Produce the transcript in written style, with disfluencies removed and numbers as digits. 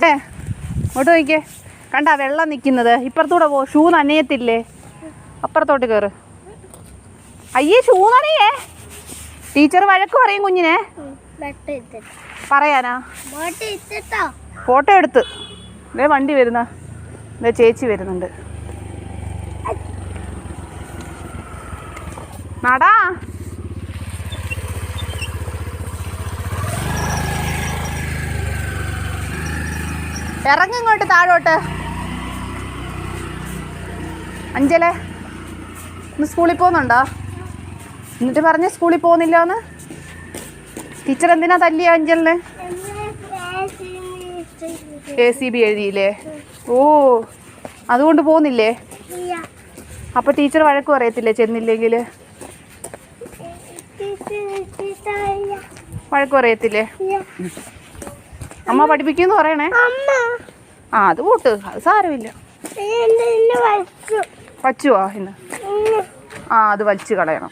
ഇങ്ങോട്ട് നോക്കിക്കേ, കണ്ടാ വെള്ളം നിൽക്കുന്നത്. ഇപ്പുറത്തൂടെ പോ, ഷൂ നനയത്തില്ലേ? അപ്പുറത്തോട്ട് കയറ്. അയ്യേ, ഷൂ നനയേ. ടീച്ചർ വഴക്ക് പറയും കുഞ്ഞിനെ. പറയാനാ? ഫോട്ടോ എടുത്ത്. ഇതേ വണ്ടി വരുന്ന, ഇതേ ചേച്ചി വരുന്നുണ്ട്. നടാ. ഇറങ്ങിങ്ങോട്ട് താഴോട്ട്. അഞ്ചലേ, ഇന്ന് സ്കൂളിൽ പോകുന്നുണ്ടോ? എന്നിട്ട് പറഞ്ഞ സ്കൂളിൽ പോകുന്നില്ലാന്ന്. ടീച്ചർ എന്തിനാ തല്ലിയ അഞ്ചലിനെ? ACB എഴുതിയില്ലേ? ഓ, അതുകൊണ്ട് പോകുന്നില്ലേ? അപ്പൊ ടീച്ചർ വഴക്ക് പറയത്തില്ലേ ചെന്നില്ലെങ്കിൽ? വഴക്ക് പറയത്തില്ലേ? അമ്മ പഠിപ്പിക്കുമെന്ന് പറയണേ. ആ, അത് കൂട്ട്, അത് സാരമില്ല. വച്ചുവാ ഇന്ന്? ആ, അത് വലിച്ചു കളയണം.